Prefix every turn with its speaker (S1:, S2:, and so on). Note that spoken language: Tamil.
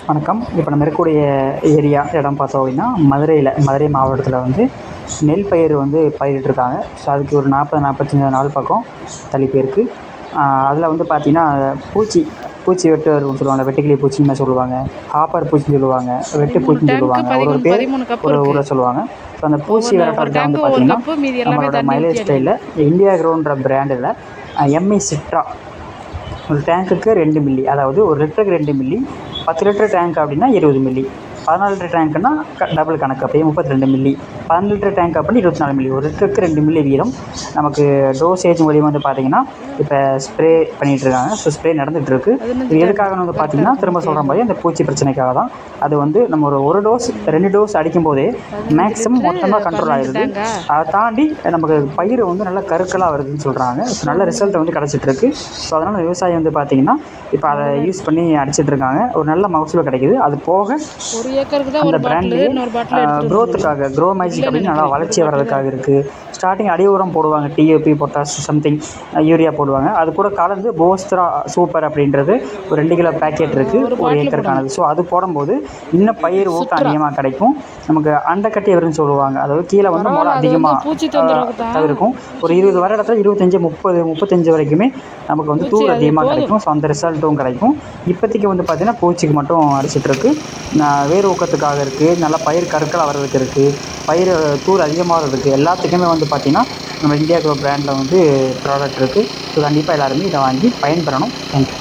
S1: வணக்கம். இப்போ நம்ம இருக்கக்கூடிய இடம் பார்த்தோம் அப்படின்னா, மதுரை மாவட்டத்தில் வந்து நெல் பயிர் வந்து பயிரிட்டுருக்காங்க. ஸோ அதுக்கு ஒரு 45 நாள் பக்கம் தள்ளி போயிருக்கு. அதில் வந்து பார்த்திங்கன்னா, பூச்சி வெட்டு வரும்னு சொல்லுவாங்க. வெட்டுக்கிளி பூச்சின்னு சொல்லுவாங்க, ஹாப்பர் பூச்சின்னு சொல்லுவாங்க, வெட்டு
S2: 13
S1: பூச்சின்னு
S2: டேங்க்கு
S1: சொல்லுவாங்க. ஒரு
S2: 13 கப்
S1: ஒரு
S2: இருக்கு.
S1: ஊரில் சொல்லுவாங்க. ஸோ அந்த பூச்சி
S2: ஒரு
S1: விரட்டுறதுல வந்து
S2: டேங்க்கு ஒவ்வொரு
S1: பார்த்திங்கன்னா,
S2: கப்பு, மீதி எல்லாமே
S1: நம்மளோட
S2: தண்ணி ஊத்தி
S1: மைலேஜ்
S2: அடிக்கணும்.
S1: ஸ்டைலில் இந்தியா க்ரோன்ற பிராண்டில் எம்இ சிட்ரா ஒரு டேங்க்குக்கு 2 மில்லி, அதாவது ஒரு லிட்டருக்கு 2 மில்லி. 10 லிட்டர் டேங்க் அப்படின்னா 20 மில்லி. 14 லிட்டர் டேங்க்குன்னா டபுள் கணக்கு, அப்படியே 32 மில்லி. 12 லிட்டர் டேங்க் அப்படின்னு 24 மில்லி. ஒரு லிட்டருக்கு 2 மில்லி வீதம் நமக்கு டோசேஜ் மூலியமாக வந்து பார்த்திங்கன்னா இப்போ ஸ்ப்ரே பண்ணிகிட்ருக்காங்க. ஸோ ஸ்ப்ரே நடந்துகிட்ருக்கு. இது எதுக்காகன்னு வந்து பார்த்திங்கன்னா, திரும்ப சொல்கிற மாதிரி அந்த பூச்சி பிரச்சனைக்காக தான். அது வந்து நம்ம ஒரு டோஸ் 2 டோஸ் அடிக்கும் போதே
S2: 15
S1: மேக்ஸிமம்
S2: லிட்டரு
S1: மொத்தமாக கண்ட்ரோல்
S2: 12
S1: ஆகிடுது.
S2: டேங்கா?
S1: அதை தாண்டி நமக்கு பயிர் வந்து நல்லா கருக்கலாக வருதுன்னு சொல்கிறாங்க. ஸோ நல்ல ரிசல்ட் வந்து கிடச்சிட்ருக்கு. ஸோ அதனால் விவசாயி வந்து பார்த்திங்கன்னா இப்போ அதை யூஸ் பண்ணி அடிச்சிட்ருக்காங்க. ஒரு நல்ல மகசூல் கிடைக்கிது. அது போக
S2: ஒரு ஏக்கருக்கு தான்
S1: அந்த
S2: ஒரு பாட்டிலு,
S1: பிராண்ட்லேயே
S2: இன்னொரு பாட்டில் எடுத்துட்டு வந்து
S1: க்ரோத்துக்காக, க்ரோ மேஜிக்
S2: இல்லைன்னு
S1: அப்படின்னு நல்லா
S2: நினைக்கிறேன். ஒரு
S1: வளர்ச்சி
S2: பாட்டில் தான்
S1: வர்றதுக்காக
S2: இருக்கு.
S1: இருக்குது. ஸ்டார்டிங் அடி உரம் போடுவாங்க, டிஏபி, பொட்டாஷ் சம்திங், யூரியா போடுவாங்க. அது கூட கலந்து போஸ்த்ரா சூப்பர் அப்படின்றது ஒரு 2 கிலோ பேக்கெட் இருக்குது,
S2: ஒரு
S1: ஒரு
S2: பாட்டில் போடணும்.
S1: ஏக்கருக்கானது. ஸோ அது போடும்போது இன்னும் பயிர் ஊக்கம்
S2: சுற்றுலா
S1: அதிகமாக கிடைக்கும். நமக்கு அண்டைக்கட்டி வரும்னு சொல்லுவாங்க. அதாவது கீழே வந்து முளை
S2: பரவாயில்ல. அது வந்து
S1: அதிகமாக
S2: பூச்சி தொந்தரவுக்கு தான்.
S1: தவிர்க்கும். ஒரு 20 வர இடத்துல 25, 30, 35 வரைக்குமே நமக்கு வந்து
S2: பூச்சி
S1: தூர்
S2: அது
S1: அதிகமாக
S2: போதும்.
S1: கிடைக்கும். ஸோ அந்த ரிசல்ட்டும் கிடைக்கும். இப்போதைக்கு வந்து பார்த்திங்கன்னா பூச்சிக்கு மட்டும் அடிச்சிட்ருக்கு. வேர் ஊக்கத்துக்காக இருக்குது, நல்லா பயிர் கருக்கலாக வர்றதுக்கு இருக்குது, பயிர் தூர் அதிகமாகிறதுக்கு, எல்லாத்துக்குமே வந்து பார்த்திங்கன்னா நம்ம இந்தியா க்ரோ பிராண்டில் வந்து ப்ராடக்ட் இருக்குது. ஸோ கண்டிப்பாக எல்லாருமே இதை வாங்கி பயன்பெறணும். தேங்க்யூ.